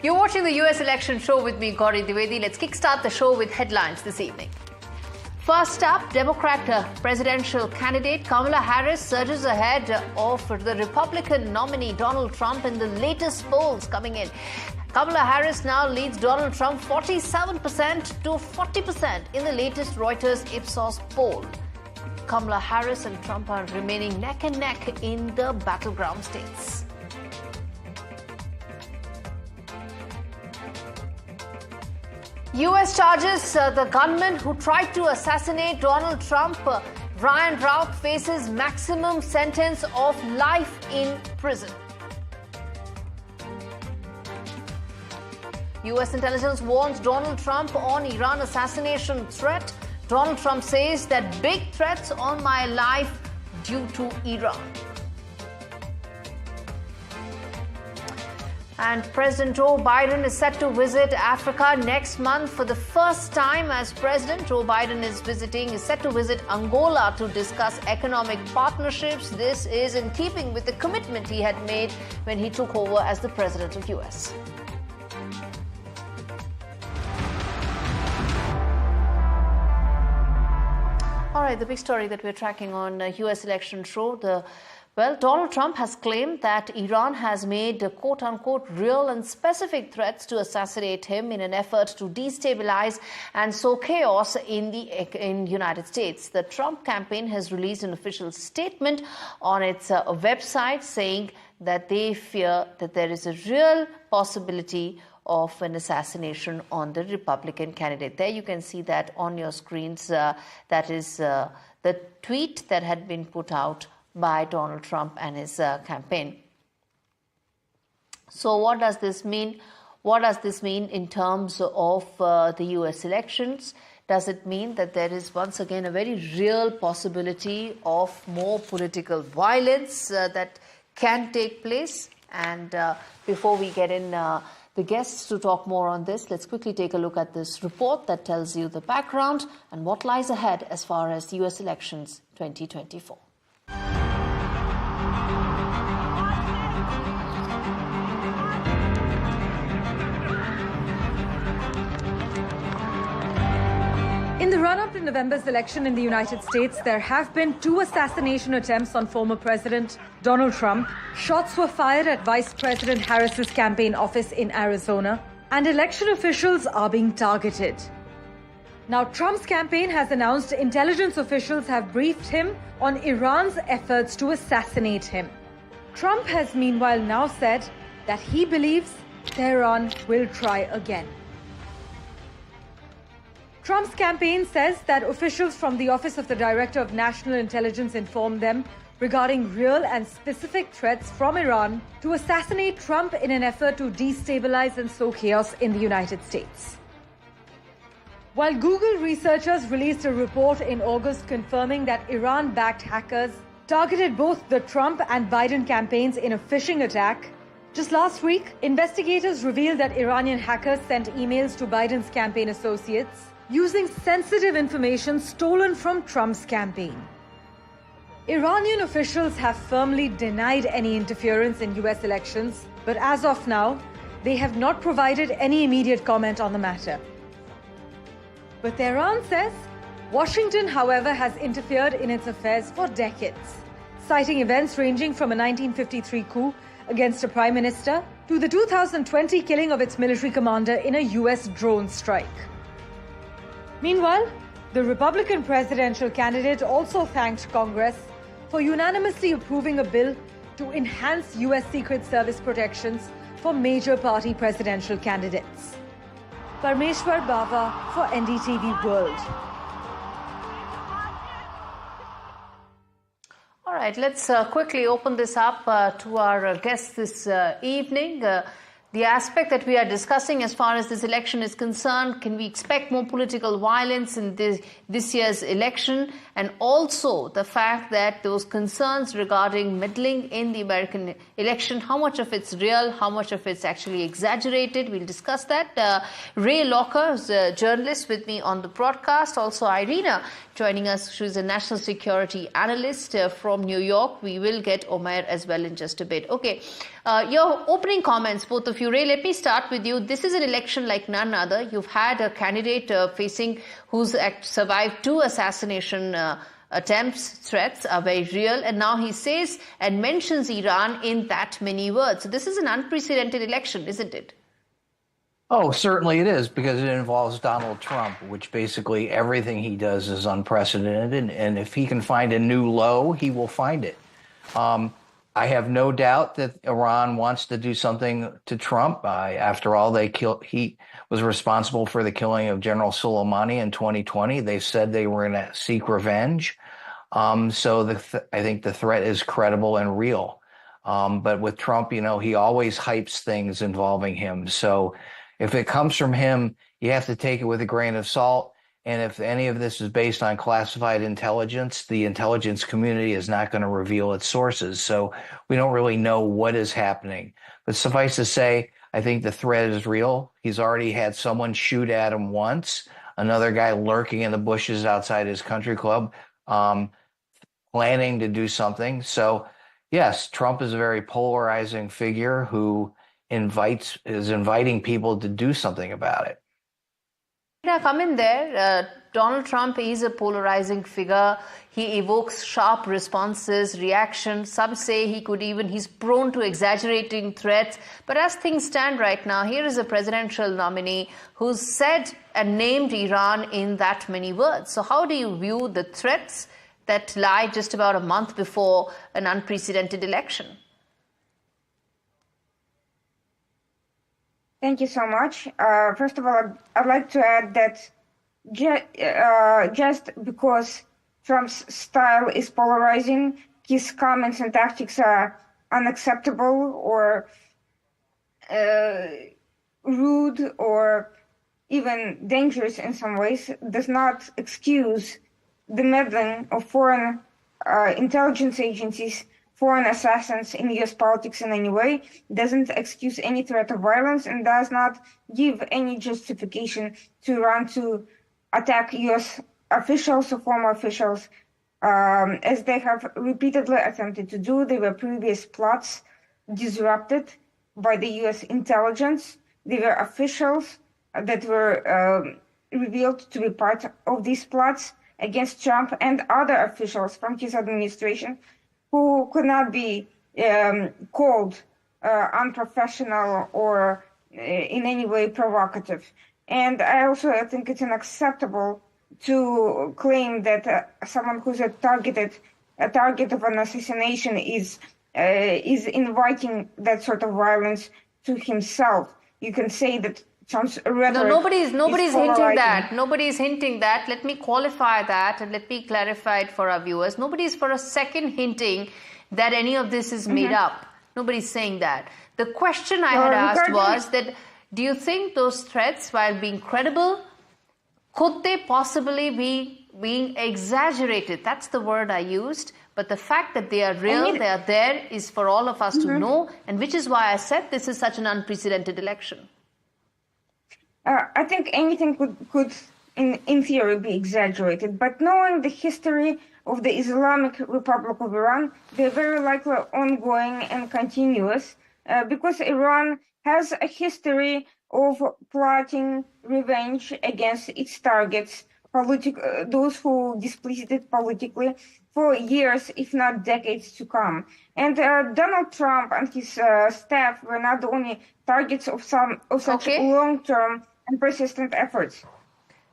You're watching the US election show with me, Gaurie Dwivedi. Let's kickstart the show with headlines this evening. First up, Democrat presidential candidate Kamala Harris surges ahead of the Republican nominee Donald Trump in the latest polls coming in. Kamala Harris now leads Donald Trump 47% to 40% in the latest Reuters Ipsos poll. Kamala Harris and Trump are remaining neck and neck in the battleground states. US charges the gunman who tried to assassinate Donald Trump, Ryan Rauch, faces maximum sentence of life in prison. US intelligence warns Donald Trump on Iran assassination threat. Donald Trump says that big threats on my life due to Iran. And President Joe Biden is set to visit Africa next month for the first time as president. Joe Biden is set to visit Angola to discuss economic partnerships. This is in keeping with the commitment he had made when he took over as the president of US. All right, the big story that we're tracking on US election show, Donald Trump has claimed that Iran has made quote-unquote real and specific threats to assassinate him in an effort to destabilize and sow chaos in the United States. The Trump campaign has released an official statement on its website saying that they fear that there is a real possibility of an assassination on the Republican candidate. There you can see that on your screens. That is the tweet that had been put out by Donald Trump and his campaign. So what does this mean? What does this mean in terms of the US elections? Does it mean that there is once again a very real possibility of more political violence that can take place? And before we get in the guests to talk more on this, let's quickly take a look at this report that tells you the background and what lies ahead as far as US elections 2024. In the run-up to November's election in the United States, there have been 2 assassination attempts on former President Donald Trump. Shots were fired at Vice President Harris's campaign office in Arizona, and election officials are being targeted. Now, Trump's campaign has announced intelligence officials have briefed him on Iran's efforts to assassinate him. Trump has meanwhile now said that he believes Tehran will try again. Trump's campaign says that officials from the Office of the Director of National Intelligence informed them regarding real and specific threats from Iran to assassinate Trump in an effort to destabilize and sow chaos in the United States. While Google researchers released a report in August confirming that Iran-backed hackers targeted both the Trump and Biden campaigns in a phishing attack, just last week, investigators revealed that Iranian hackers sent emails to Biden's campaign associates using sensitive information stolen from Trump's campaign. Iranian officials have firmly denied any interference in US elections, but as of now, they have not provided any immediate comment on the matter. But Tehran says Washington, however, has interfered in its affairs for decades, citing events ranging from a 1953 coup against a prime minister to the 2020 killing of its military commander in a US drone strike. Meanwhile, the Republican presidential candidate also thanked Congress for unanimously approving a bill to enhance US Secret Service protections for major party presidential candidates. Parmeshwar Bava for NDTV World. All right, let's quickly open this up to our guests this evening. The aspect that we are discussing as far as this election is concerned, can we expect more political violence in this year's election? And also the fact that those concerns regarding meddling in the American election, how much of it's real, how much of it's actually exaggerated? We'll discuss that. Ray Locker is a journalist with me on the broadcast. Also Irina joining us. She's a national security analyst from New York. We will get Omer as well in just a bit. Okay, Your opening comments, both of you. Ray, let me start with you. This is an election like none other. You've had a candidate who's survived 2 assassination attempts, threats are very real, and now he says and mentions Iran in that many words. So this is an unprecedented election, isn't it? Oh, certainly it is, because it involves Donald Trump, which basically everything he does is unprecedented. And if he can find a new low, he will find it. I have no doubt that Iran wants to do something to Trump. After all, he was responsible for the killing of General Soleimani in 2020. They said they were going to seek revenge. So I think the threat is credible and real. But with Trump, he always hypes things involving him. So if it comes from him, you have to take it with a grain of salt. And if any of this is based on classified intelligence, the intelligence community is not going to reveal its sources. So we don't really know what is happening. But suffice to say, I think the threat is real. He's already had someone shoot at him once, another guy lurking in the bushes outside his country club, planning to do something. So, yes, Trump is a very polarizing figure who is inviting people to do something about it. Come in there. Donald Trump is a polarizing figure. He evokes sharp responses, reactions. Some say he's prone to exaggerating threats. But as things stand right now, here is a presidential nominee who's said and named Iran in that many words. So how do you view the threats that lie just about a month before an unprecedented election? Thank you so much. First of all, I'd like to add that just because Trump's style is polarizing, his comments and tactics are unacceptable or rude or even dangerous in some ways, does not excuse the meddling of foreign intelligence agencies, foreign assassins in U.S. politics in any way, doesn't excuse any threat of violence, and does not give any justification to Iran to attack U.S. officials or former officials, as they have repeatedly attempted to do. There were previous plots disrupted by the U.S. intelligence. There were officials that were revealed to be part of these plots against Trump and other officials from his administration who could not be called unprofessional or in any way provocative. And I also think it's unacceptable to claim that someone who's a target of an assassination is inviting that sort of violence to himself. You can say that Trump's rhetoric. No, nobody's hinting that. Nobody's hinting that. Let me qualify that and let me clarify it for our viewers. Nobody's for a second hinting that any of this is made up. Nobody's saying that. The question I had asked was that, do you think those threats, while being credible, could they possibly be being exaggerated? That's the word I used. But the fact that they are real, they are there, is for all of us to know, and which is why I said this is such an unprecedented election. I think anything could in theory, be exaggerated. But knowing the history of the Islamic Republic of Iran, they're very likely ongoing and continuous, because Iran has a history of plotting revenge against its targets, those who displeased it politically, for years, if not decades to come. And Donald Trump and his staff were not the only targets of such long-term and persistent efforts.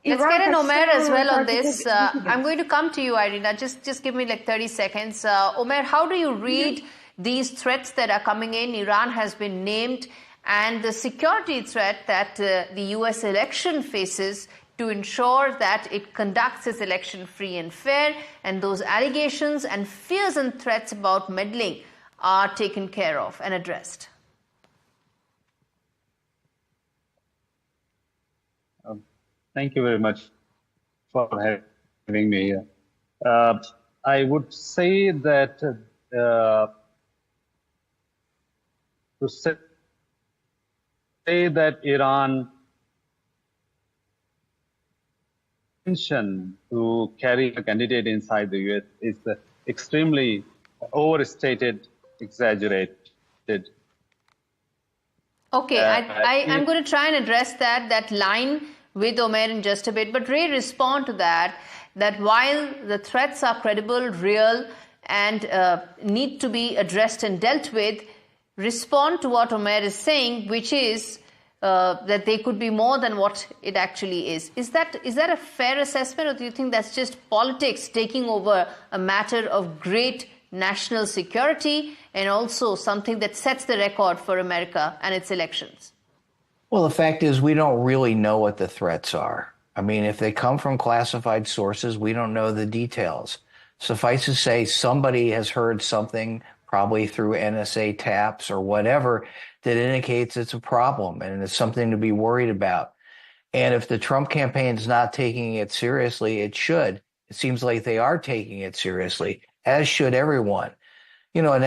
Let's get an Omer as well on this. I'm going to come to you, Irina. Just give me like 30 seconds. Omer, how do you read these threats that are coming in? Iran has been named, and the security threat that the U.S. election faces to ensure that it conducts its election free and fair, and those allegations and fears and threats about meddling are taken care of and addressed. Thank you very much for having me here. I would say that to say that Iran intention to carry a candidate inside the US is extremely overstated, exaggerated. Okay, I'm going to try and address that line with Omer in just a bit. But Ray, respond to that while the threats are credible, real, and need to be addressed and dealt with, respond to what Omer is saying, which is that they could be more than what it actually is. Is that a fair assessment, or do you think that's just politics taking over a matter of great national security and also something that sets the record for America and its elections? Well, the fact is we don't really know what the threats are. I mean, if they come from classified sources, we don't know the details. Suffice to say, somebody has heard something, probably through NSA taps or whatever, that indicates it's a problem and it's something to be worried about. And if the Trump campaign is not taking it seriously, it should. It seems like they are taking it seriously, as should everyone. You know, an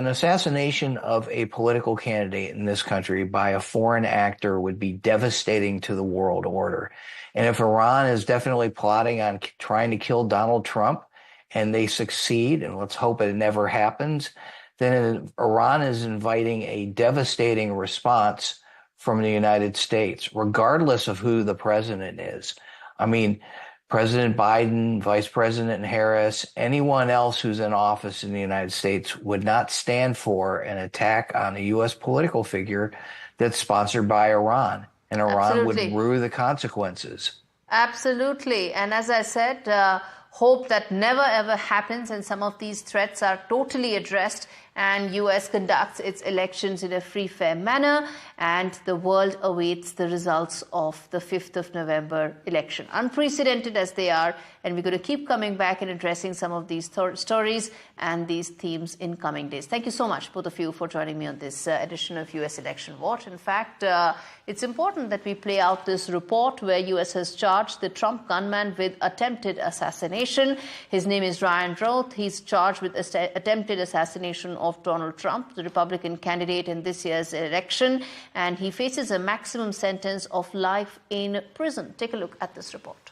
assassination of a political candidate in this country by a foreign actor would be devastating to the world order. And if Iran is definitely plotting on trying to kill Donald Trump and they succeed, and let's hope it never happens, then Iran is inviting a devastating response from the United States, regardless of who the president is. I mean, President Biden, Vice President Harris, anyone else who's in office in the United States would not stand for an attack on a U.S. political figure that's sponsored by Iran. And Iran would rue the consequences. Absolutely. And as I said, hope that never ever happens and some of these threats are totally addressed and US conducts its elections in a free, fair manner, and the world awaits the results of the 5th of November election. Unprecedented as they are, and we're going to keep coming back and addressing some of these stories and these themes in coming days. Thank you so much, both of you, for joining me on this edition of US Election Watch. In fact, it's important that we play out this report where US has charged the Trump gunman with attempted assassination. His name is Ryan Roth. He's charged with attempted assassination of Donald Trump, the Republican candidate in this year's election, and he faces a maximum sentence of life in prison. Take a look at this report.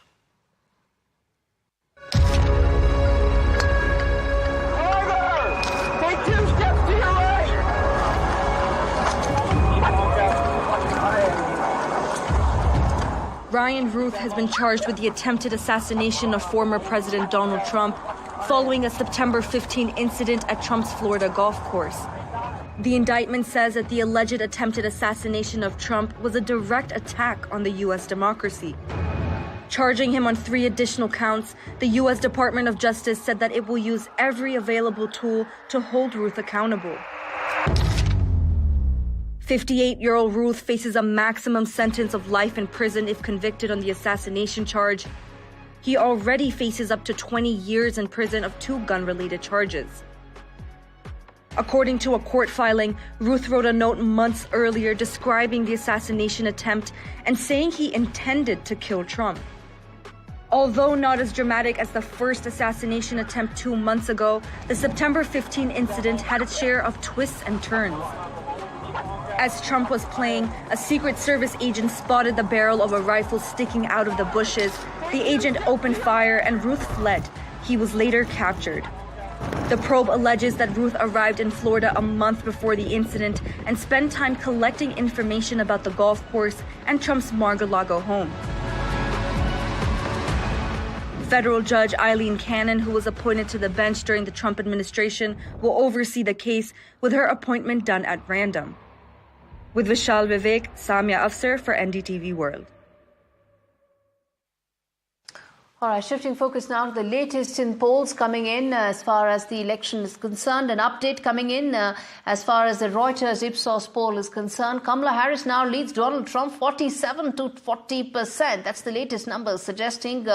Take 2 steps to your right. Ryan Roth has been charged with the attempted assassination of former President Donald Trump following a September 15 incident at Trump's Florida golf course. The indictment says that the alleged attempted assassination of Trump was a direct attack on the U.S. democracy. Charging him on 3 additional counts, the U.S. Department of Justice said that it will use every available tool to hold Roth accountable. 58-year-old Roth faces a maximum sentence of life in prison if convicted on the assassination charge. He already faces up to 20 years in prison of 2 gun-related charges. According to a court filing, Roth wrote a note months earlier describing the assassination attempt and saying he intended to kill Trump. Although not as dramatic as the first assassination attempt 2 months ago, the September 15 incident had its share of twists and turns. As Trump was playing, a Secret Service agent spotted the barrel of a rifle sticking out of the bushes. The agent opened fire and Roth fled. He was later captured. The probe alleges that Roth arrived in Florida a month before the incident and spent time collecting information about the golf course and Trump's Mar-a-Lago home. Federal Judge Eileen Cannon, who was appointed to the bench during the Trump administration, will oversee the case, with her appointment done at random. With Vishal Vivek, Samya Afsar for NDTV World. All right, shifting focus now to the latest in polls coming in as far as the election is concerned. An update coming in as far as the Reuters Ipsos poll is concerned. Kamala Harris now leads Donald Trump 47 to 40%. That's the latest numbers suggesting.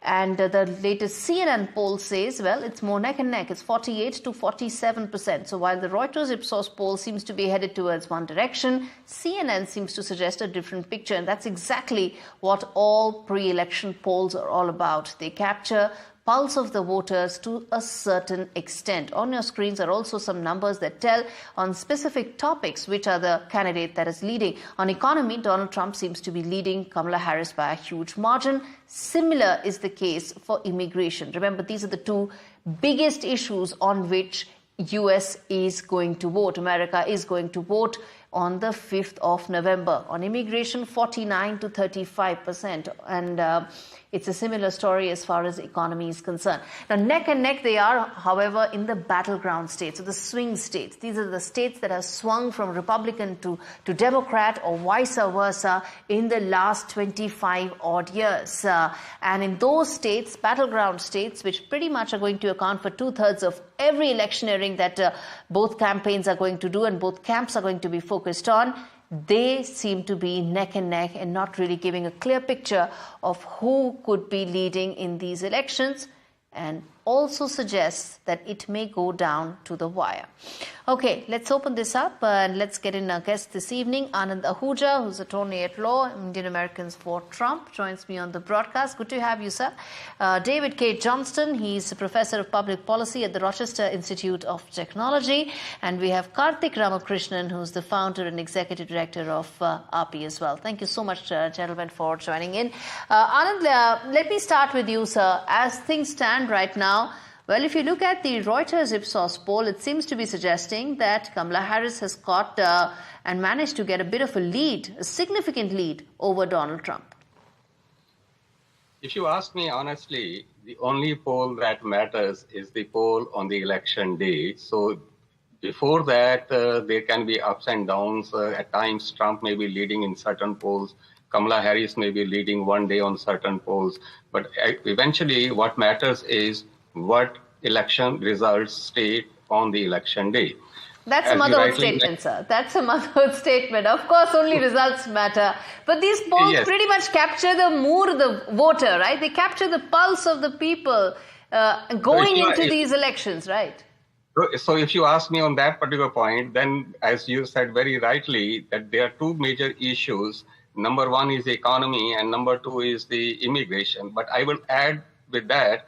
And the latest CNN poll says, well, it's more neck and neck. It's 48 to 47%. So while the Reuters Ipsos poll seems to be headed towards one direction, CNN seems to suggest a different picture. And that's exactly what all pre-election polls are all about. They capture pulse of the voters to a certain extent. On your screens are also some numbers that tell on specific topics which are the candidate that is leading. On economy, Donald Trump seems to be leading Kamala Harris by a huge margin. Similar is the case for immigration. Remember, these are the 2 biggest issues on which US is going to vote. America is going to vote on the 5th of November. On immigration, 49 to 35%. And it's a similar story as far as the economy is concerned. Now, neck and neck they are, however, in the battleground states, or the swing states. These are the states that have swung from Republican to Democrat or vice versa in the last 25 odd years. And in those states, battleground states, which pretty much are going to account for 2/3 of every electioneering that both campaigns are going to do and both camps are going to be focused on, they seem to be neck and neck and not really giving a clear picture of who could be leading in these elections, and also suggests that it may go down to the wire. Okay, let's open this up and let's get in our guest this evening. Anand Ahuja, who's attorney at law, Indian Americans for Trump, joins me on the broadcast. Good to have you, sir. David K. Johnston, he's a professor of public policy at the Rochester Institute of Technology. And we have Karthik Ramakrishnan, who's the founder and executive director of RP as well. Thank you so much, gentlemen, for joining in. Anand, let me start with you, sir. As things stand right now, well, if you look at the Reuters Ipsos poll, it seems to be suggesting that Kamala Harris has got and managed to get a bit of a lead, a significant lead over Donald Trump. If you ask me honestly, the only poll that matters is the poll on the election day. So before that, there can be ups and downs. At times, Trump may be leading in certain polls. Kamala Harris may be leading one day on certain polls. But eventually, what matters is what election results state on the election day. That's a motherhood statement, sir. That's a motherhood statement. Of course, only results matter. But these polls pretty much capture the mood of the voter, right? They capture the pulse of the people going into these elections, right? So if you ask me on that particular point, then as you said very rightly, that there are two major issues. Number one is the economy and number two is the immigration. But I will add with that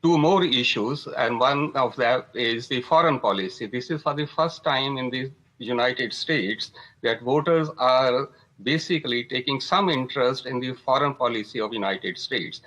two more issues, and one of that is the foreign policy. This is for the first time in the United States that voters are basically taking some interest in the foreign policy of United States.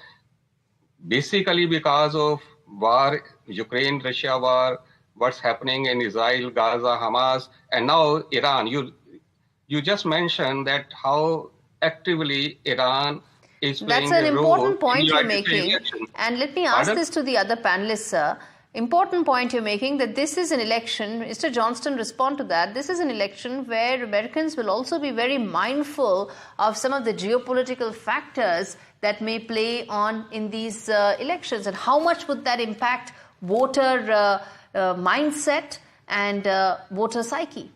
Basically because of war, Ukraine-Russia war, what's happening in Israel, Gaza, Hamas, and now Iran. You just mentioned that how actively Iran is playing That's an a role important point in you're making. And let me ask this to the other panelists, sir. Important point you're making, that this is an election, Mr. Johnston, respond to that. This is an election where Americans will also be very mindful of some of the geopolitical factors that may play on in these elections. And how much would that impact voter mindset and voter psyche?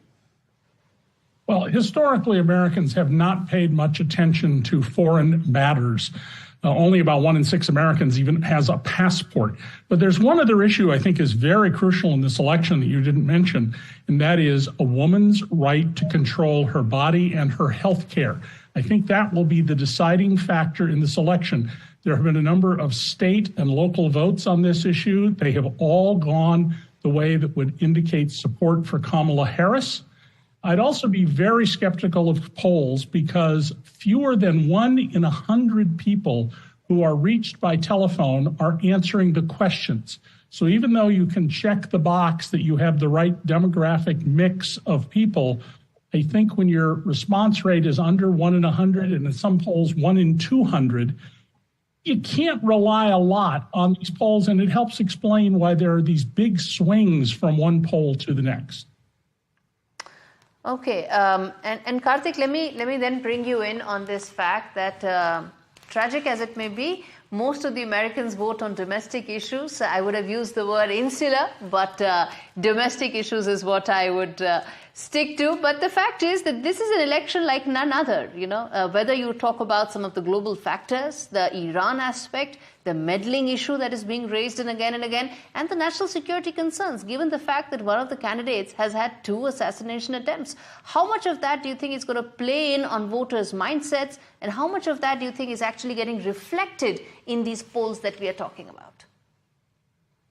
Well, historically, Americans have not paid much attention to foreign matters. Only about 1 in 6 Americans even has a passport. But there's one other issue I think is very crucial in this election that you didn't mention, and that is a woman's right to control her body and her health care. I think that will be the deciding factor in this election. There have been a number of state and local votes on this issue. They have all gone the way that would indicate support for Kamala Harris. I'd also be very skeptical of polls because fewer than 1 in 100 people who are reached by telephone are answering the questions. So even though you can check the box that you have the right demographic mix of people, I think when your response rate is under 1 in 100 and in some polls 1 in 200, you can't rely a lot on these polls, and it helps explain why there are these big swings from one poll to the next. Okay, and Karthik, let me then bring you in on this fact that tragic as it may be, most of the Americans vote on domestic issues. I would have used the word insular, but domestic issues is what I would stick to. But the fact is that this is an election like none other, you know, whether you talk about some of the global factors, the Iran aspect, the meddling issue that is being raised and again, and the national security concerns, given the fact that one of the candidates has had 2 assassination attempts. How much of that do you think is going to play in on voters' mindsets, and how much of that do you think is actually getting reflected in these polls that we are talking about?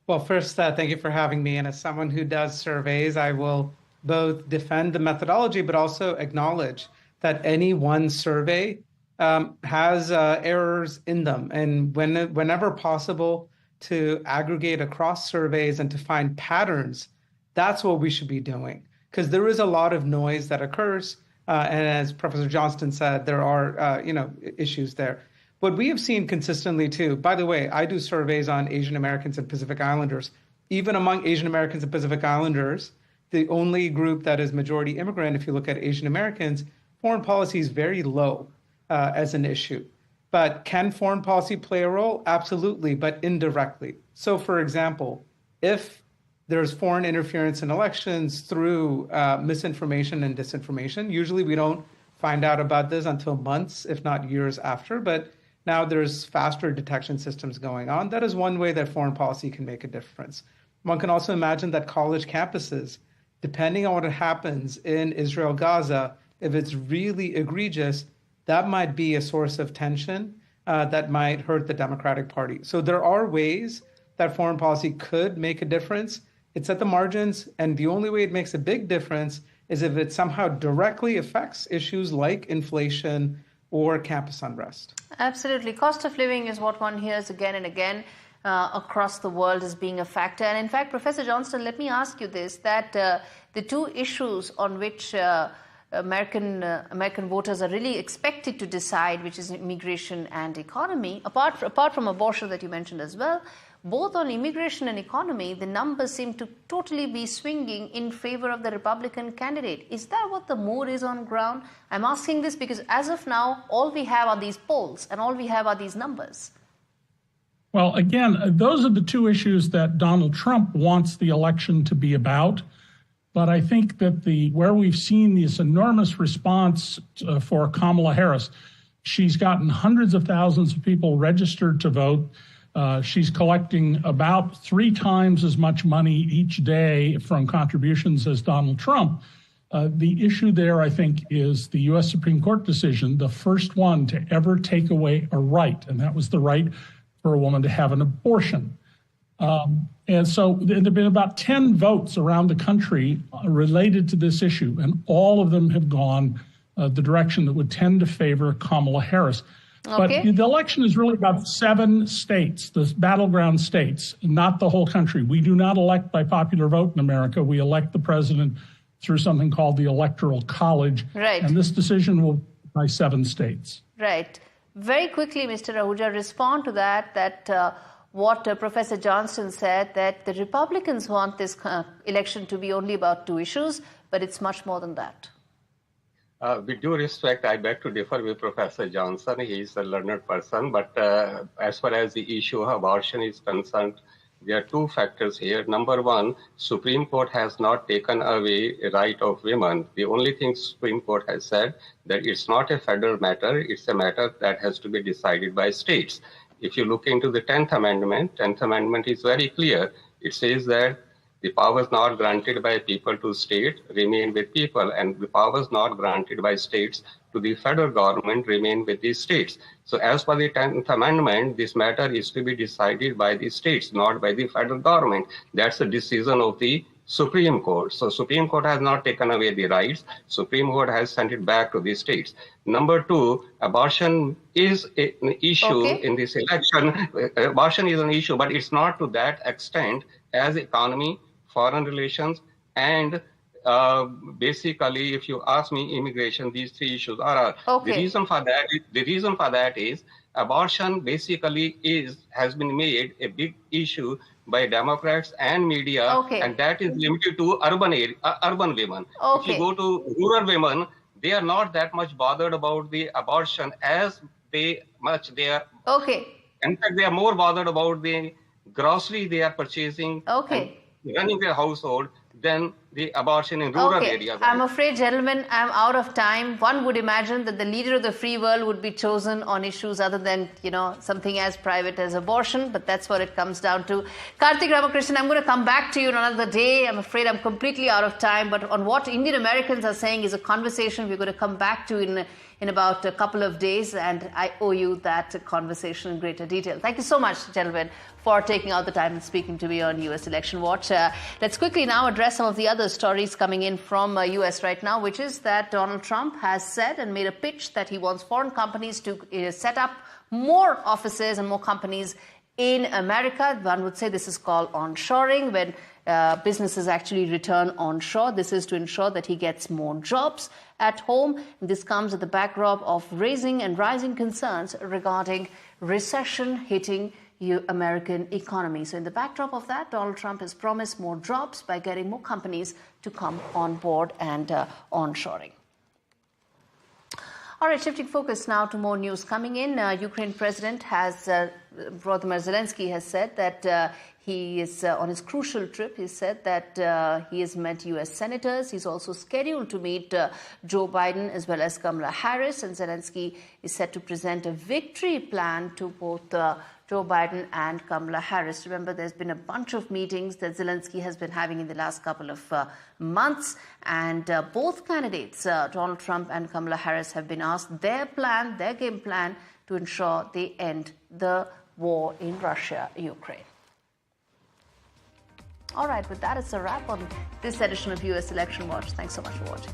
Well, first, thank you for having me. And as someone who does surveys, I will both defend the methodology, but also acknowledge that any one survey has errors in them. And whenever possible, to aggregate across surveys and to find patterns, that's what we should be doing. Because there is a lot of noise that occurs. And as Professor Johnston said, there are issues there. What we have seen consistently too, by the way, I do surveys on Asian Americans and Pacific Islanders. Even among Asian Americans and Pacific Islanders, the only group that is majority immigrant, if you look at Asian Americans, foreign policy is very low as an issue. But can foreign policy play a role? Absolutely, but indirectly. So for example, if there's foreign interference in elections through misinformation and disinformation, usually we don't find out about this until months, if not years after, but now there's faster detection systems going on. That is one way that foreign policy can make a difference. One can also imagine that college campuses, depending on what happens in Israel, Gaza, if it's really egregious, that might be a source of tension that might hurt the Democratic Party. So there are ways that foreign policy could make a difference. It's at the margins, and the only way it makes a big difference is if it somehow directly affects issues like inflation or campus unrest. Absolutely. Cost of living is what one hears again and again across the world as being a factor. And in fact, Professor Johnston, let me ask you this, that the two issues on which American voters are really expected to decide, which is immigration and economy, apart from abortion that you mentioned as well, both on immigration and economy, the numbers seem to totally be swinging in favor of the Republican candidate. Is that what the mood is on ground? I'm asking this because as of now, all we have are these polls and all we have are these numbers. Well, again, those are the two issues that Donald Trump wants the election to be about. But I think that where we've seen this enormous response for Kamala Harris, she's gotten hundreds of thousands of people registered to vote. She's collecting about 3 times as much money each day from contributions as Donald Trump. The issue there, I think, is the U.S. Supreme Court decision, the first one to ever take away a right, and that was the right for a woman to have an abortion. And so there have been about 10 votes around the country related to this issue, and all of them have gone the direction that would tend to favor Kamala Harris. Okay. But the election is really about 7 states, the battleground states, not the whole country. We do not elect by popular vote in America. We elect the president through something called the Electoral College. Right. And this decision will be by 7 states. Right. Very quickly, Mr. Ahuja, respond to that what Professor Johnston said, that the Republicans want this election to be only about 2 issues, but it's much more than that. With due respect, I beg to differ with Professor Johnson. He is a learned person, but as far as the issue of abortion is concerned, there are 2 factors here. Number 1, Supreme Court has not taken away the right of women. The only thing Supreme Court has said that it's not a federal matter, it's a matter that has to be decided by states. If you look into the 10th Amendment is very clear. It says that the powers not granted by people to state remain with people, and the powers not granted by states to the federal government remain with the states. So as per the 10th Amendment, this matter is to be decided by the states, not by the federal government. That's the decision of the Supreme Court. So Supreme Court has not taken away the rights. Supreme Court has sent it back to the states. Number 2, abortion is an issue in this election. Abortion is an issue, but it's not to that extent as economy, foreign relations, and basically, if you ask me, immigration. These 3 issues are. The reason for that is abortion basically has been made a big issue by Democrats and media, and that is limited to urban women. If you go to rural women, they are not that much bothered about the abortion as they are. In fact, they are more bothered about the grocery they are purchasing, and running their household, than the abortion in rural areas. I'm afraid, gentlemen, I'm out of time. One would imagine that the leader of the free world would be chosen on issues other than, something as private as abortion, but that's what it comes down to. Karthik Ramakrishnan, I'm going to come back to you another day. I'm afraid I'm completely out of time, but on what Indian Americans are saying is a conversation we're going to come back to in about a couple of days, and I owe you that conversation in greater detail. Thank you so much, gentlemen, for taking out the time and speaking to me on US Election Watch. Let's quickly now address some of the other stories coming in from US right now, which is that Donald Trump has said and made a pitch that he wants foreign companies to set up more offices and more companies in America. One would say this is called onshoring, when businesses actually return onshore. This is to ensure that he gets more jobs at home. This comes at the backdrop of rising concerns regarding recession hitting American economy. So in the backdrop of that, Donald Trump has promised more jobs by getting more companies to come on board and onshoring. All right, shifting focus now to more news coming in. Ukraine President Volodymyr Zelensky has said that he is on his crucial trip. He said that he has met U.S. senators. He's also scheduled to meet Joe Biden as well as Kamala Harris. And Zelensky is set to present a victory plan to both Joe Biden and Kamala Harris. Remember, there's been a bunch of meetings that Zelensky has been having in the last couple of months. And both candidates, Donald Trump and Kamala Harris, have been asked their game plan to ensure they end the war in Russia-Ukraine. All right, with that, it's a wrap on this edition of US Election Watch. Thanks so much for watching.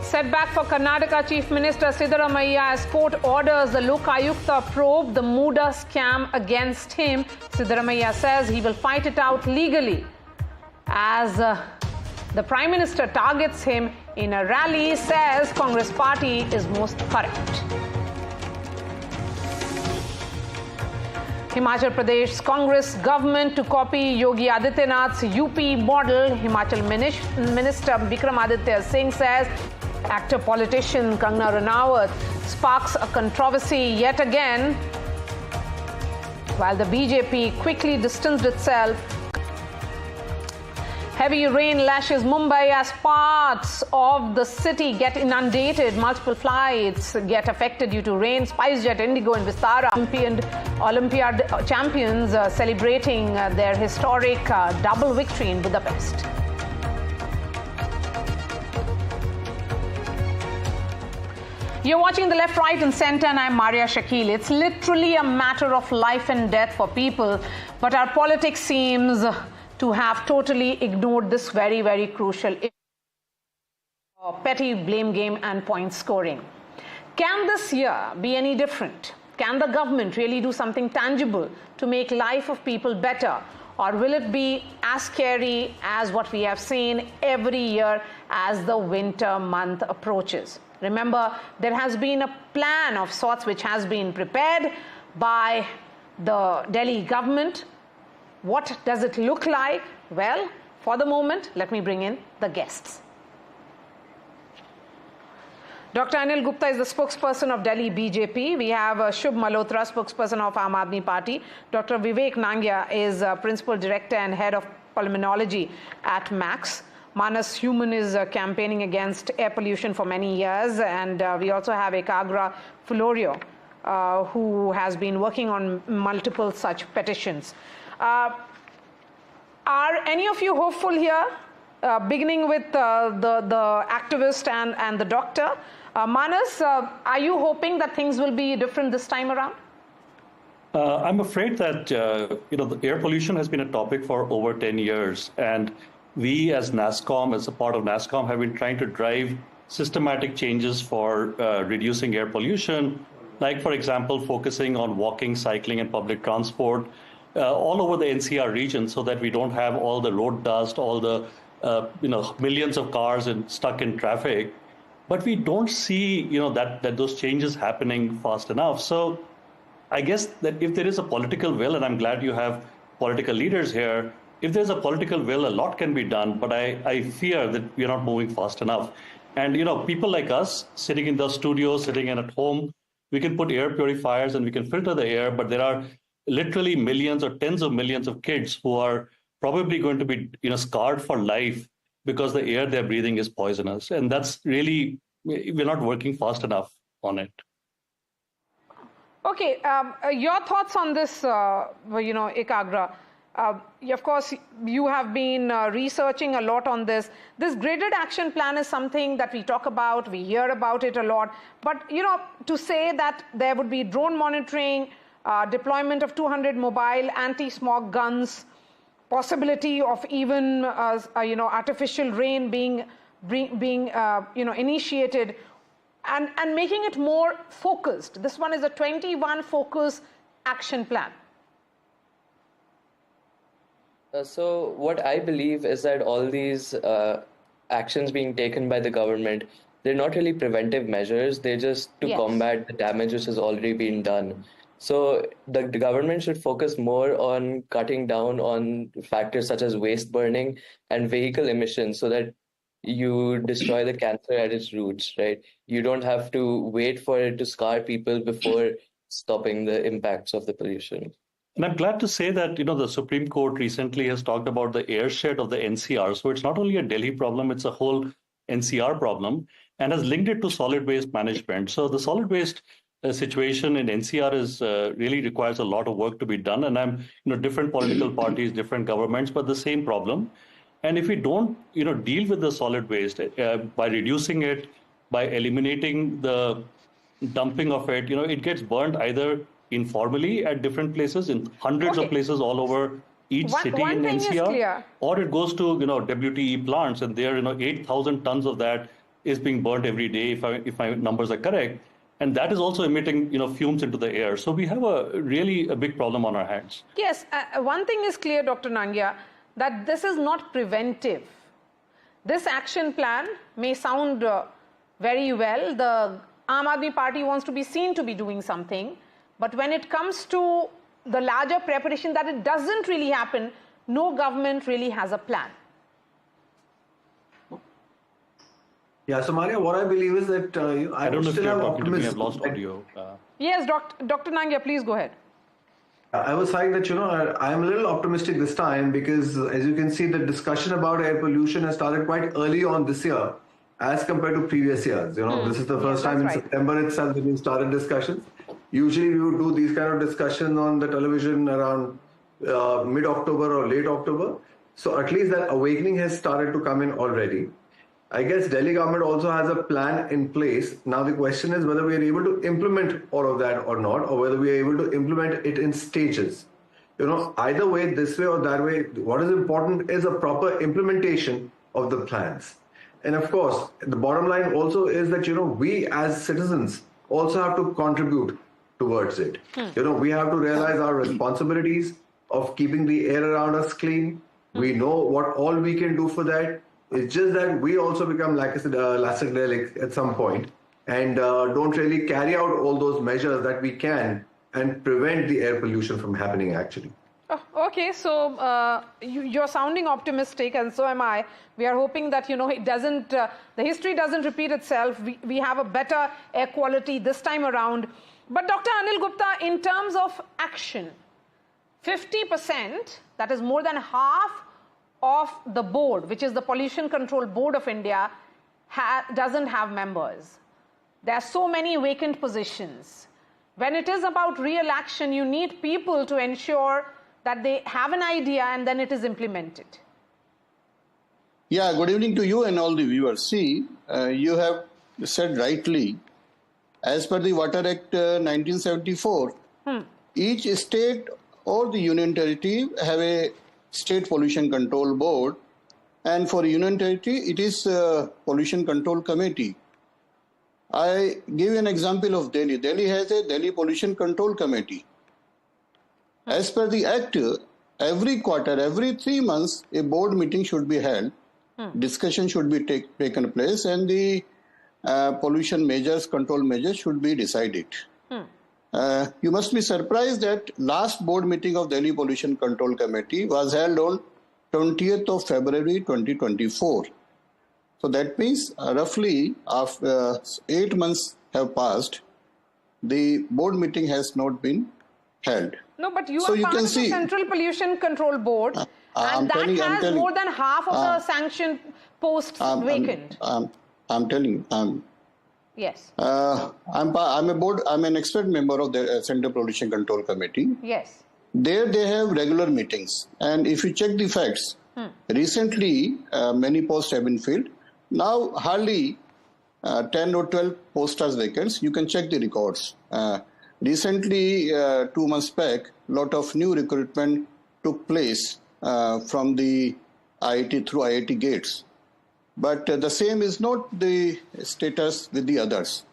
Setback for Karnataka Chief Minister Siddaramaiah as court orders the Lokayukta probe the Muda scam against him. Siddaramaiah says he will fight it out legally as the Prime Minister targets him in a rally, says Congress party is most correct. Himachal Pradesh Congress government to copy Yogi Adityanath's UP model. Himachal Minister Vikramaditya Singh says actor politician Kangana Ranaut sparks a controversy yet again, while the BJP quickly distanced itself. Heavy rain lashes Mumbai as parts of the city get inundated. Multiple flights get affected due to rain. SpiceJet, Indigo and Vistara, Olympiad champions celebrating their historic double victory in Budapest. You're watching The Left, Right and Centre, and I'm Maria Shakil. It's literally a matter of life and death for people, but our politics seems to have totally ignored this very, very crucial issue of petty blame game and point scoring. Can this year be any different? Can the government really do something tangible to make life of people better? Or will it be as scary as what we have seen every year as the winter month approaches? Remember, there has been a plan of sorts which has been prepared by the Delhi government. What does it look like? Well, for the moment, let me bring in the guests. Dr. Anil Gupta is the spokesperson of Delhi BJP. We have Shubh Malhotra, spokesperson of Aam Aadmi Party. Dr. Vivek Nangia is principal director and head of pulmonology at Max. Manas Human is campaigning against air pollution for many years. And we also have Ekagra Fulorio, who has been working on multiple such petitions. Are any of you hopeful here? Beginning with the activist and the doctor. Manas, are you hoping that things will be different this time around? I'm afraid that the air pollution has been a topic for over 10 years, and we as NASSCOM, as a part of NASSCOM, have been trying to drive systematic changes for reducing air pollution, like, for example, focusing on walking, cycling, and public transport all over the NCR region, so that we don't have all the road dust, all the millions of cars stuck in traffic. But we don't see that those changes happening fast enough. So I guess that if there is a political will, and I'm glad you have political leaders here, if there's a political will, a lot can be done, but I fear that we're not moving fast enough. And people like us sitting in the studio, sitting in at home, we can put air purifiers and we can filter the air, but there are literally millions or tens of millions of kids who are probably going to be scarred for life because the air they're breathing is poisonous. And that's really, we're not working fast enough on it. Okay, your thoughts on this, Ekagra. Of course, you have been researching a lot on this. This graded action plan is something that we talk about, we hear about it a lot. But, to say that there would be drone monitoring, deployment of 200 mobile anti-smog guns, possibility of even artificial rain being initiated, and making it more focused. This one is a 21 focus action plan. So what I believe is that all these actions being taken by the government, they're not really preventive measures. They're just to combat the damage which has already been done. So the government should focus more on cutting down on factors such as waste burning and vehicle emissions, so that you destroy the cancer at its roots, right? You don't have to wait for it to scar people before stopping the impacts of the pollution. And I'm glad to say that, the Supreme Court recently has talked about the airshed of the NCR. So it's not only a Delhi problem, it's a whole NCR problem, and has linked it to solid waste management. So the solid waste situation in NCR is really requires a lot of work to be done. And I'm, different political parties, different governments, but the same problem. And if we don't, deal with the solid waste by reducing it, by eliminating the dumping of it, it gets burnt either informally at different places, in hundreds of places all over each city in NCR, or it goes to WTE plants, and there 8,000 tons of that is being burnt every day, if my numbers are correct. And that is also emitting, fumes into the air. So we have a big problem on our hands. Yes, one thing is clear, Dr. Nangia, that this is not preventive. This action plan may sound very well. The Aam Aadmi Party wants to be seen to be doing something. But when it comes to the larger preparation that it doesn't really happen, no government really has a plan. Yeah, so Maria, what I believe is that I don't know if you're talking to me. I've lost audio. Yes, Dr. Nangia, please go ahead. I was saying that, I'm a little optimistic this time because, as you can see, the discussion about air pollution has started quite early on this year as compared to previous years. This is the first time in September itself that we started discussions. Usually we would do these kind of discussions on the television around mid-October or late October. So at least that awakening has started to come in already. I guess Delhi government also has a plan in place. Now the question is whether we are able to implement all of that or not, or whether we are able to implement it in stages. Either way, this way or that way, what is important is a proper implementation of the plans. And of course, the bottom line also is that, we as citizens also have to contribute towards it. We have to realize our responsibilities of keeping the air around us clean. We know what all we can do for that. It's just that we also become lackadaisical at some point and don't really carry out all those measures that we can and prevent the air pollution from happening actually. Oh, okay, so you're sounding optimistic and so am I. We are hoping that, it doesn't, the history doesn't repeat itself. We have a better air quality this time around. But Dr. Anil Gupta, in terms of action, 50%, that is more than half of the board, which is the Pollution Control Board of India, doesn't have members. There are so many vacant positions. When it is about real action, you need people to ensure that they have an idea and then it is implemented. Yeah, good evening to you and all the viewers. See, you have said rightly, as per the Water Act 1974, each state or the union territory have a State Pollution Control Board, and for Union Territory, it is Pollution Control Committee. I give you an example of Delhi. Delhi has a Delhi Pollution Control Committee. As per the Act, every quarter, every 3 months, a board meeting should be held. Discussion should be taken place, and the pollution measures, control measures should be decided. You must be surprised that last board meeting of Delhi Pollution Control Committee was held on 20th of February 2024. So that means roughly after 8 months have passed, the board meeting has not been held. No, but you are part of the Central Pollution Control Board and that has more than half of the sanctioned posts vacant. I'm telling you. Yes. I'm an expert member of the Central Pollution Control Committee. Yes. There they have regular meetings, and if you check the facts, recently many posts have been filled. Now hardly 10 or 12 posts are vacant. You can check the records. Recently, 2 months back, lot of new recruitment took place from the IIT through IIT gates. But the same is not the status with the others.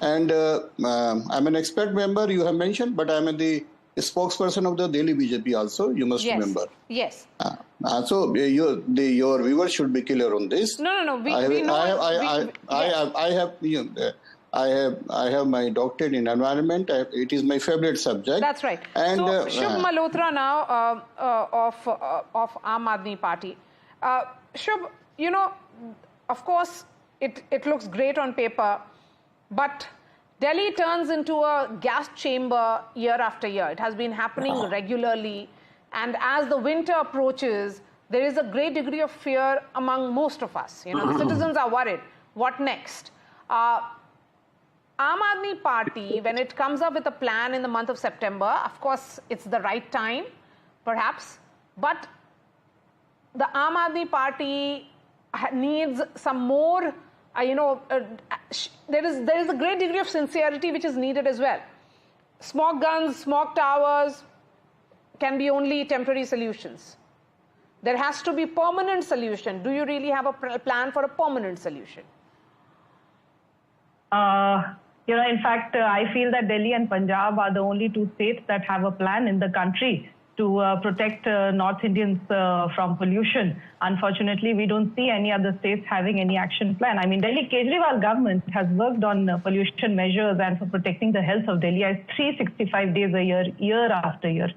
And I'm an expert member, you have mentioned, but I'm the spokesperson of the Delhi BJP also, you must remember. Yes. So your viewers should be clear on this. No. We know. I have my doctorate in environment. It is my favorite subject. That's right. And, so Shubh Malhotra now of Aam Aadmi Party. Shubh, of course, it looks great on paper, but Delhi turns into a gas chamber year after year. It has been happening regularly, and as the winter approaches, there is a great degree of fear among most of us. The citizens are worried. What next? Aam Aadmi Party, when it comes up with a plan in the month of September, of course, it's the right time, perhaps, but the Aam Aadmi Party needs some more, there is a great degree of sincerity which is needed as well. Smoke guns, smoke towers can be only temporary solutions. There has to be permanent solution. Do you really have a plan for a permanent solution? In fact, I feel that Delhi and Punjab are the only two states that have a plan in the country to protect North Indians from pollution. Unfortunately, we don't see any other states having any action plan. I mean, Delhi Kejriwal government has worked on pollution measures and for protecting the health of Delhi 365 days a year, year after year.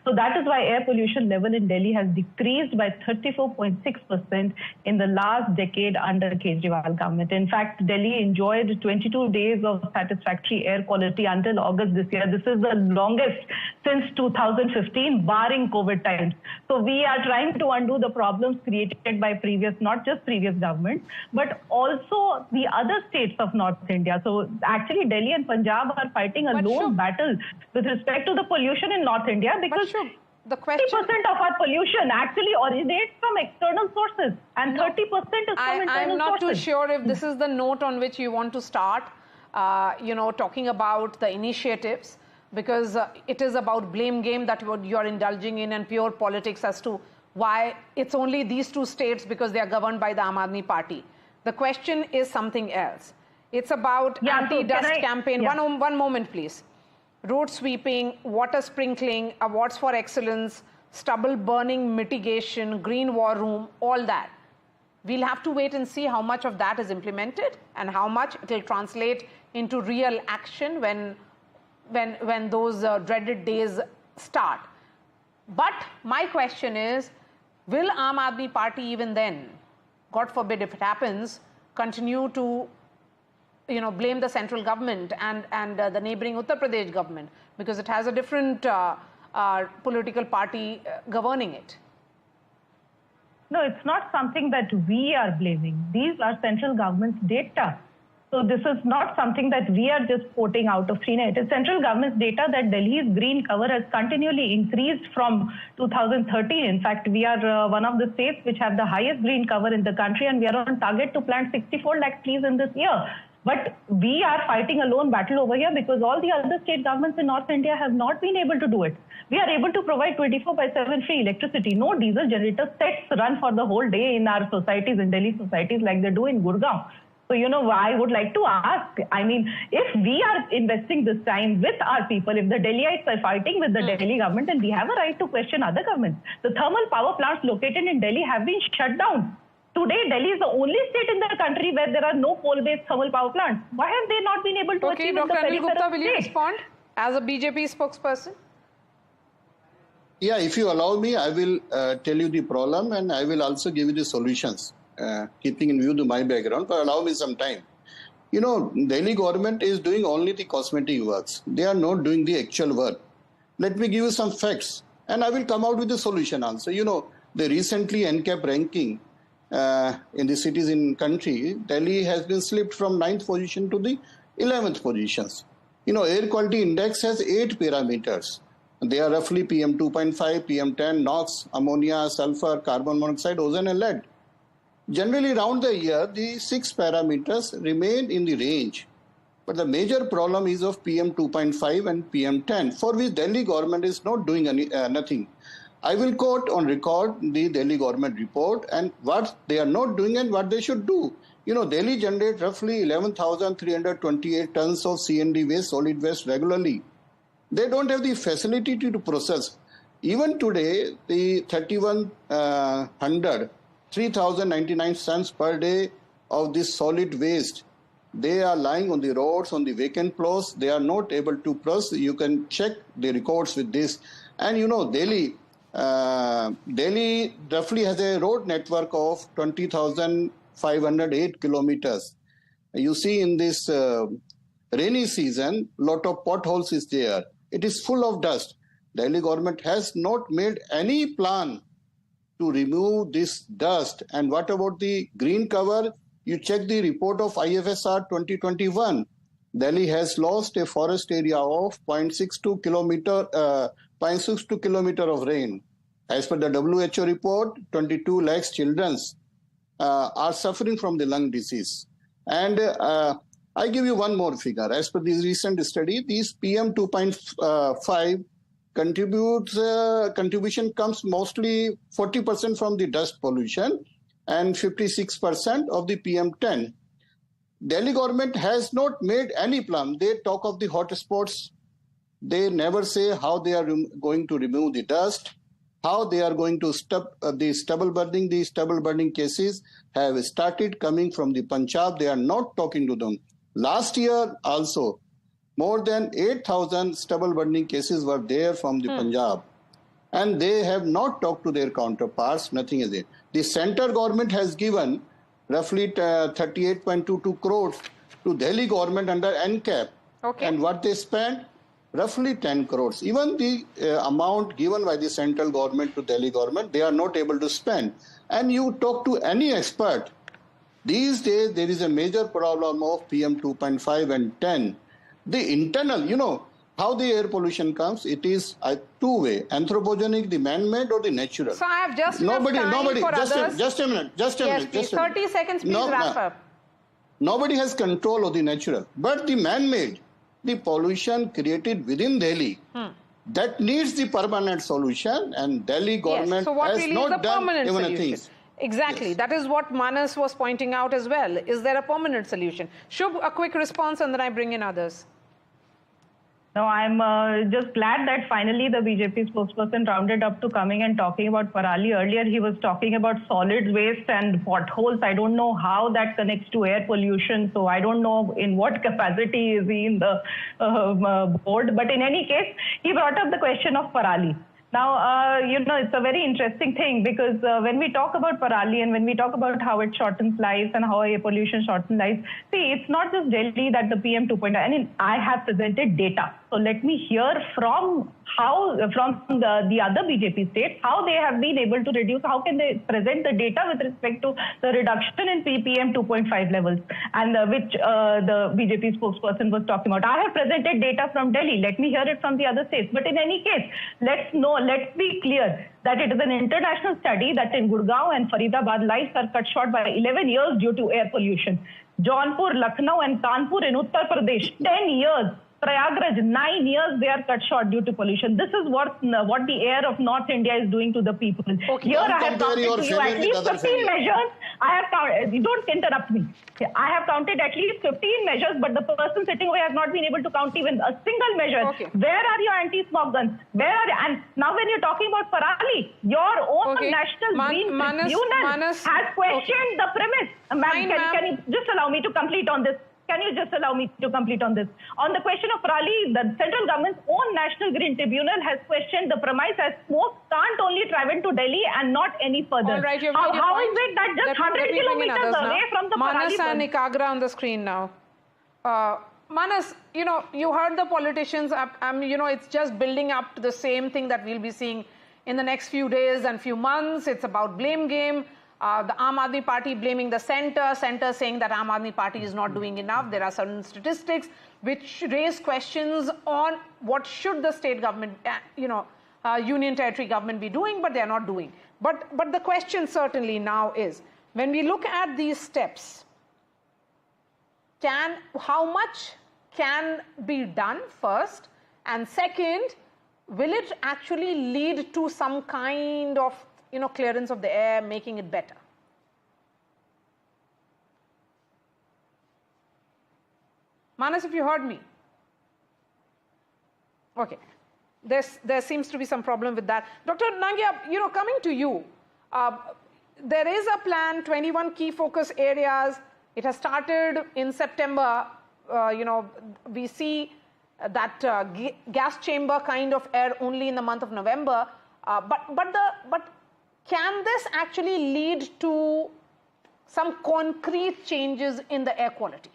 So that is why air pollution level in Delhi has decreased by 34.6% in the last decade under Kejriwal government. In fact, Delhi enjoyed 22 days of satisfactory air quality until August this year. This is the longest since 2015, barring COVID times. So we are trying to undo the problems created by not just previous government, but also the other states of North India. So actually Delhi and Punjab are fighting a lone battle with respect to the pollution in North India, because the question 50% of our pollution actually originates from external sources and 30% is from internal sources. I'm not too sure if this is the note on which you want to start, talking about the initiatives, because it is about blame game that you're indulging in and pure politics as to why it's only these two states because they are governed by the Aam Aadmi Party. The question is something else. It's about anti-dust campaign. One moment, please. Road sweeping, water sprinkling, awards for excellence, stubble burning mitigation, green war room, all that. We'll have to wait and see how much of that is implemented and how much it will translate into real action when those dreaded days start. But my question is, will Aam Aadmi Party even then, God forbid if it happens, continue to blame the central government and the neighboring Uttar Pradesh government, because it has a different political party governing it? No, it's not something that we are blaming. These are central government's data. So this is not something that we are just quoting out of thin air. It is central government's data that Delhi's green cover has continually increased from 2013. In fact, we are one of the states which have the highest green cover in the country, and we are on target to plant 64 lakh trees in this year. But we are fighting a lone battle over here because all the other state governments in North India have not been able to do it. We are able to provide 24/7 free electricity. No diesel generator sets run for the whole day in our societies, in Delhi societies, like they do in Gurgaon. So, I would like to ask, if we are investing this time with our people, if the Delhiites are fighting with the Delhi government, then we have a right to question other governments. The thermal power plants located in Delhi have been shut down. Today, Delhi is the only state in the country where there are no coal-based thermal power plants. Why have they not been able to achieve Dr. in the Anil Gupta, will you state? respond as a BJP spokesperson? Yeah, if you allow me, I will tell you the problem and I will also give you the solutions, keeping in view to my background, but allow me some time. Delhi government is doing only the cosmetic works. They are not doing the actual work. Let me give you some facts and I will come out with the solution answer. The recently NCAP ranking in the cities in country, Delhi has been slipped from 9th position to the 11th positions. Air quality index has 8 parameters. They are roughly PM2.5, PM10, NOx, ammonia, sulfur, carbon monoxide, ozone and lead. Generally around the year, the 6 parameters remain in the range. But the major problem is of PM2.5 and PM10, for which Delhi government is not doing nothing. I will quote on record the Delhi government report and what they are not doing and what they should do. Delhi generates roughly 11,328 tons of CND waste, solid waste regularly. They don't have the facility to process. Even today, the 3,099 tons per day of this solid waste, they are lying on the roads, on the vacant plots. They are not able to process. You can check the records with this. And Delhi roughly has a road network of 20,508 kilometers. You see in this rainy season, lot of potholes is there. It is full of dust. Delhi government has not made any plan to remove this dust. And what about the green cover? You check the report of IFSR 2021. Delhi has lost a forest area of 0.62 kilometer of rain. As per the WHO report, 22 lakhs children are suffering from the lung disease. And I give you one more figure. As per this recent study, these PM2.5 contribution comes mostly 40% from the dust pollution and 56% of the PM10. Delhi government has not made any plan. They talk of the hotspots. They never say how they are going to remove the dust, how they are going to stop the stubble burning. The stubble burning cases have started coming from the Punjab. They are not talking to them. Last year also, more than 8,000 stubble burning cases were there from the Punjab. And they have not talked to their counterparts. Nothing is there. The central government has given roughly 38.22 crores to Delhi government under NCAP. Okay. And what they spent? Roughly 10 crores. Even the amount given by the central government to Delhi government, they are not able to spend. And you talk to any expert, these days there is a major problem of PM 2.5 and 10. The internal, how the air pollution comes, it is a two-way, anthropogenic, the man-made or the natural. So I have just nobody, for just others. Just a minute. Yes, please. 30 seconds, please wrap up. Nobody has control of the natural, but the man-made, the pollution created within Delhi, that needs the permanent solution, and Delhi government so what has really not is the done permanent even solution? a thing. Exactly. That is what Manas was pointing out as well. Is there a permanent solution? Shubh, a quick response and then I bring in others. No, I'm just glad that finally the BJP spokesperson rounded up to coming and talking about Parali. Earlier, he was talking about solid waste and potholes. I don't know how that connects to air pollution. So I don't know in what capacity is he in the board. But in any case, he brought up the question of Parali. Now, it's a very interesting thing because when we talk about Parali and when we talk about how it shortens lives and how air pollution shortens lives, see, it's not just Delhi that the PM 2.0, I have presented data. So let me hear from the other BJP states, how they have been able to reduce, how can they present the data with respect to the reduction in PM 2.5 levels, and which the BJP spokesperson was talking about. I have presented data from Delhi. Let me hear it from the other states. But in any case, let's be clear that it is an international study that in Gurgaon and Faridabad, lives are cut short by 11 years due to air pollution. Jaunpur, Lucknow and Kanpur in Uttar Pradesh, 10 years. Prayagraj, 9 years they are cut short due to pollution. This is what the air of North India is doing to the people. Okay, here I have counted to you at least 15 measures. I have counted, don't interrupt me. I have counted at least 15 measures, but the person sitting away has not been able to count even a single measure. Okay. Where are your anti-smog guns? And now when you're talking about Parali, your own National Green Tribunal has questioned the premise. Can you just allow me to complete on this? Can you just allow me to complete on this? On the question of Parali, the central government's own National Green Tribunal has questioned the premise as smoke can't only travel to Delhi and not any further. All right, how is it that just 100 kilometers away from the Manas Parali... and Ikagra on the screen now. Manas, you heard the politicians. It's just building up to the same thing that we'll be seeing in the next few days and few months. It's about blame game. The Aam Aadmi Party blaming the centre saying that Aam Aadmi Party is not doing enough. There are certain statistics which raise questions on what should the state government, union territory government be doing, but they are not doing. But the question certainly now is, when we look at these steps, how much can be done first, and second, will it actually lead to some kind of clearance of the air, making it better? Manas, if you heard me. Okay. There seems to be some problem with that. Dr. Nangia, coming to you, there is a plan, 21 key focus areas. It has started in September. We see that gas chamber kind of air only in the month of November. But can this actually lead to some concrete changes in the air quality?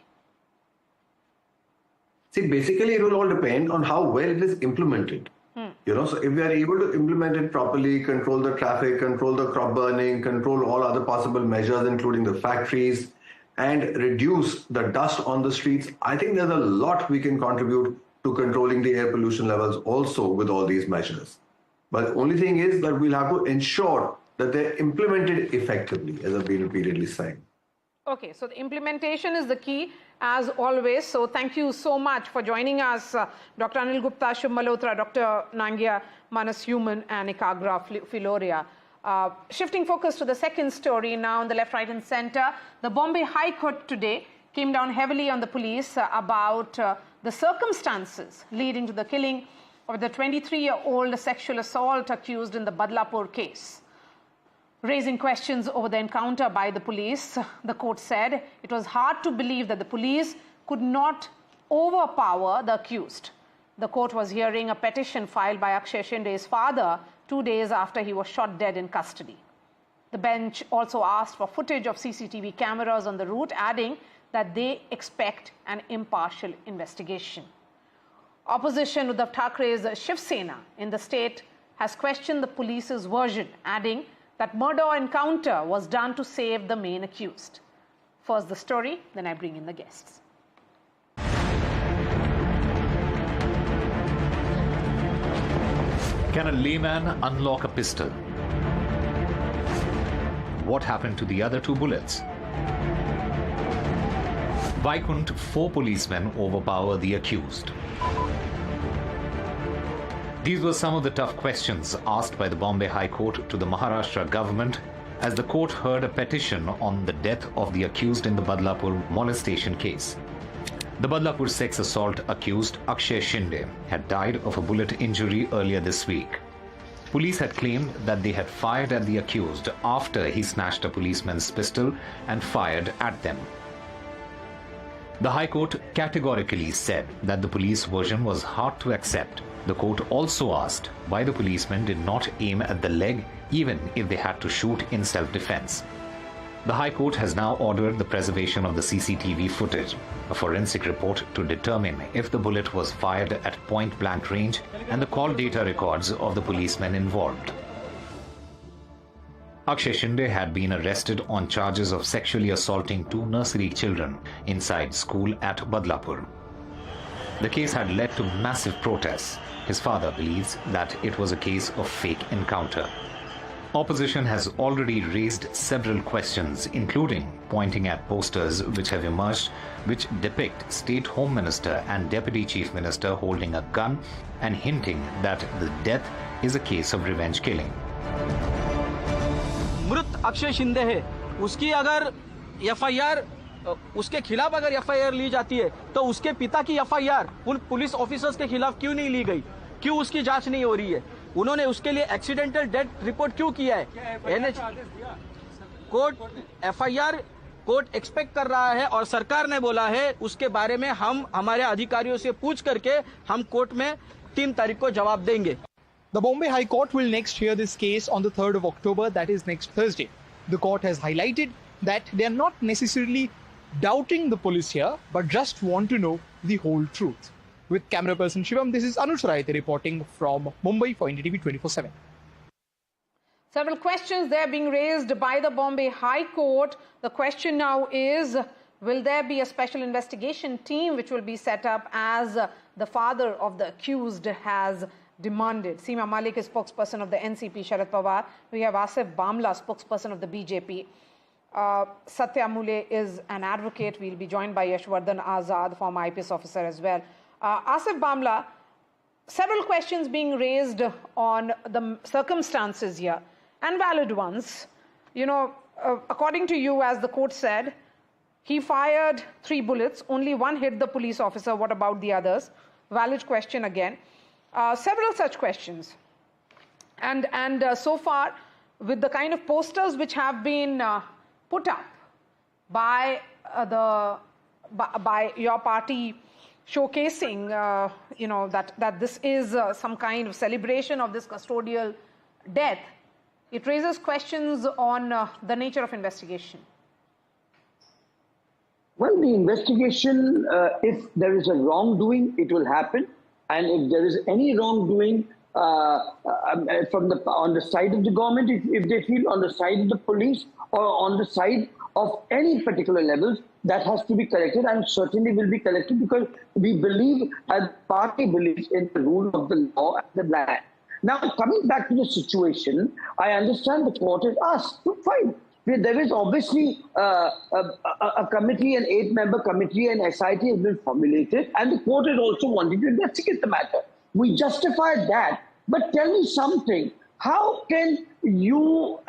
See, basically, it will all depend on how well it is implemented. So if we are able to implement it properly, control the traffic, control the crop burning, control all other possible measures, including the factories, and reduce the dust on the streets, I think there's a lot we can contribute to controlling the air pollution levels also with all these measures. But the only thing is that we'll have to ensure that they're implemented effectively, as I've been repeatedly saying. Okay, so the implementation is the key, as always. So thank you so much for joining us, Dr. Anil Gupta, Shubh Malhotra, Dr. Nangia, Manas Human, and Ikagra Filoria. Shifting focus to the second story now on the left, right, and center. The Bombay High Court today came down heavily on the police about the circumstances leading to the killing of the 23-year-old sexual assault accused in the Badlapur case. Raising questions over the encounter by the police, the court said it was hard to believe that the police could not overpower the accused. The court was hearing a petition filed by Akshay Shinde's father 2 days after he was shot dead in custody. The bench also asked for footage of CCTV cameras on the route, adding that they expect an impartial investigation. Opposition Uddhav Thackeray's Shiv Sena in the state has questioned the police's version, adding that murder encounter was done to save the main accused. First the story, then I bring in the guests. Can a layman unlock a pistol? What happened to the other 2 bullets? Why couldn't 4 policemen overpower the accused? These were some of the tough questions asked by the Bombay High Court to the Maharashtra government as the court heard a petition on the death of the accused in the Badlapur molestation case. The Badlapur sex assault accused Akshay Shinde had died of a bullet injury earlier this week. Police had claimed that they had fired at the accused after he snatched a policeman's pistol and fired at them. The High Court categorically said that the police version was hard to accept. The court also asked why the policemen did not aim at the leg even if they had to shoot in self-defense. The High Court has now ordered the preservation of the CCTV footage, a forensic report to determine if the bullet was fired at point-blank range, and the call data records of the policemen involved. Akshay Shinde had been arrested on charges of sexually assaulting 2 nursery children inside school at Badlapur. The case had led to massive protests. His father believes that it was a case of fake encounter. Opposition has already raised several questions, including pointing at posters which have emerged which depict State Home Minister and Deputy Chief Minister holding a gun and hinting that the death is a case of revenge killing. मृत अक्षय शिंदे है, उसकी अगर FIR उसके खिलाफ अगर FIR ली जाती है तो उसके पिता की एफआईआर उन पुलिस ऑफिसर्स के खिलाफ क्यों नहीं ली गई? क्यों उसकी जांच नहीं हो रही है? उन्होंने उसके लिए एक्सीडेंटल डेथ रिपोर्ट क्यों किया है? NH court FIR court expect कर रहा है और सरकार ने बोला है उसके बारे में हम हमारे अधिकारियों से पूछ करके हम कोर्ट में 3 तारीख को जवाब देंगे. The Bombay High Court will next hear this case on the 3rd of October, that is next Thursday. The court has highlighted that they are not necessarily doubting the police here, but just want to know the whole truth. With camera person Shivam, this is Anush Raite reporting from Mumbai for NDTV 24/7. Several questions there being raised by the Bombay High Court. The question now is, will there be a special investigation team which will be set up as the father of the accused has demanded? Seema Malik is spokesperson of the NCP, Sharad Pawar. We have Asif Bamla, spokesperson of the BJP. Satya Mule is an advocate. We'll be joined by Yashwardhan Azad, former IPS officer as well. Asif Bamla, several questions being raised on the circumstances here, and valid ones. You know, according to you, as the court said, he fired 3 bullets, only 1 hit the police officer. What about the others? Valid question again. Several such questions. And so far, with the kind of posters which have been put up by by your party, showcasing you know that this is some kind of celebration of this custodial death, it raises questions on the nature of investigation. Well, the investigation, if there is a wrongdoing, it will happen. And if there is any wrongdoing on the side of the government, if they feel on the side of the police or on the side of any particular levels, that has to be corrected and certainly will be corrected, because we believe, as party believes, in the rule of the law and the land. Now, coming back to the situation, I understand the court has asked, so fine. There is obviously a committee, an 8-member committee, and SIT has been formulated, and the court is also wanting to investigate the matter. We justified that, but tell me something. How can you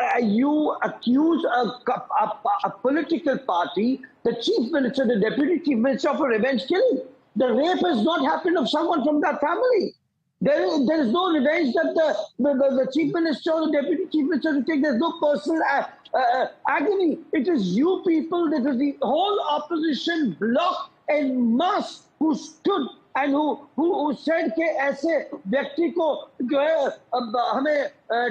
accuse a political party, the chief minister, the deputy chief minister, of a revenge killing? The rape has not happened of someone from that family. There is no revenge that the chief minister or the deputy chief minister will take. There's no personal agony. It is you people, that is the whole opposition bloc en masse who stood and who said कि ऐसे व्यक्ति को जो है हमें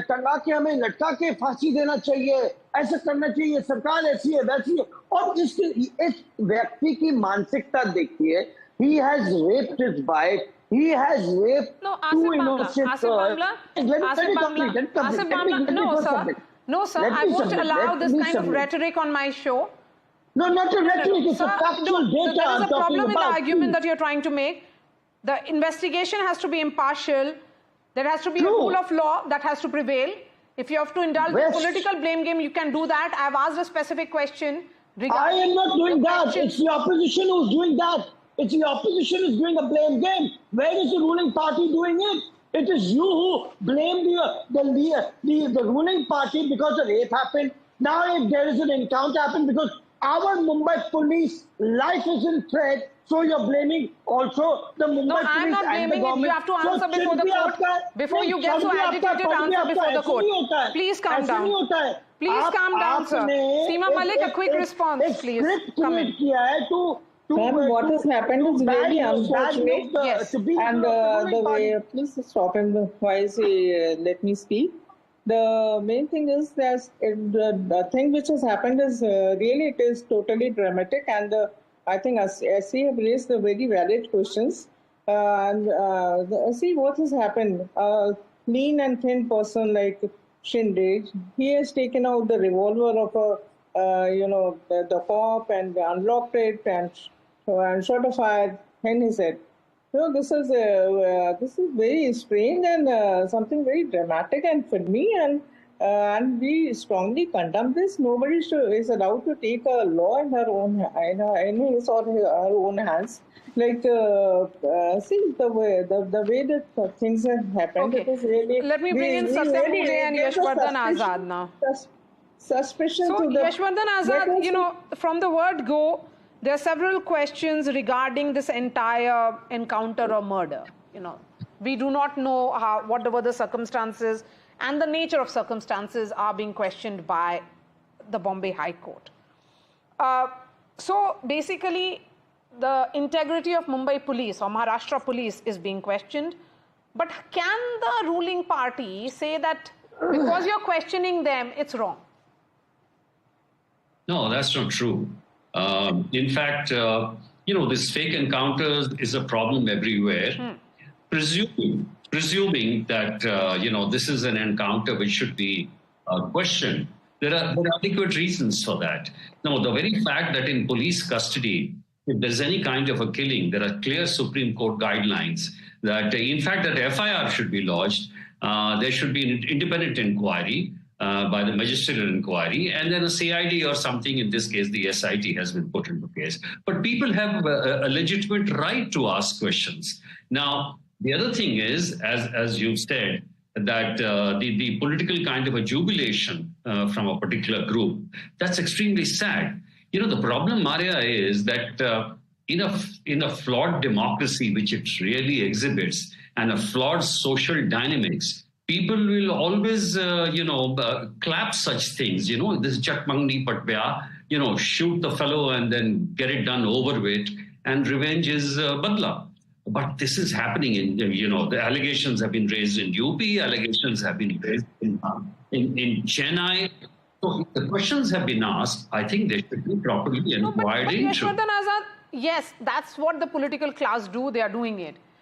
टंगा के हमें लटका के फांसी देना चाहिए, ऐसा करना चाहिए, सरकार ऐसी है वैसी है। और इस व्यक्ति की मानसिकता देखिए, he has raped his wife, he has raped two innocent girls. No, sir, I won't allow this kind of rhetoric on my show. No, not a rhetoric, it's a factual data. There is a problem with the argument that you're trying to make. The investigation has to be impartial. There has to be a rule of law that has to prevail. If you have to indulge in political blame game, you can do that. I've asked a specific question. I am not doing that. It's the opposition who's doing that. It's the opposition who's doing a blame game. Where is the ruling party doing it? It is you who blame the ruling party because the rape happened. Now if there is an encounter happened because our Mumbai police life is in threat, so you're blaming also the Mumbai police. I'm not blaming it. You have to answer before the court. Before you get so agitated, answer before the court. Please calm down. Please calm down, sir. Seema Malik, a quick response, please. Come in. Ma'am, what has happened is really unfortunate. Yes. And the way, please stop him. Why is he let me speak? The main thing is that the thing which has happened is really it is totally dramatic, and I think SC have raised the very valid questions. See what has happened. A lean and thin person like Shinde, he has taken out the revolver of the cop and unlocked it and shot a fire. And he said, this is very strange and something very dramatic and filmy, and we strongly condemn this. Nobody is allowed to take a law in her own his or her own hands. Like see the way that things have happened. Okay. It is really. Let me bring in Satyam Mule and Yashwardhan Azad now. Suspicion. So to the Yashwardhan Azad, from the word go, there are several questions regarding this entire encounter or murder. We do not know what were the circumstances, and the nature of circumstances are being questioned by the Bombay High Court. So basically, the integrity of Mumbai police or Maharashtra police is being questioned. But can the ruling party say that because you're questioning them, it's wrong? No, that's not true. In fact, this fake encounters is a problem everywhere. Presuming that, this is an encounter which should be questioned, there are adequate reasons for that. Now, the very fact that in police custody, if there's any kind of a killing, there are clear Supreme Court guidelines that, in fact, that FIR should be lodged. There should be an independent inquiry by the magisterial inquiry, and then a CID or something. In this case, the SIT has been put into place. But people have a legitimate right to ask questions. Now, the other thing is, as you said, that the political kind of a jubilation from a particular group, that's extremely sad. The problem, Maria, is that in a flawed democracy, which it really exhibits, and a flawed social dynamics, people will always, clap such things. This Chatmangni Patbya, shoot the fellow and then get it done over with, and revenge is badla. But this is happening in, the allegations have been raised in UP, allegations have been raised in Chennai. So the questions have been asked. I think they should be properly inquired into. Yashwardhan Azad, yes, that's what the political class do. They are doing it.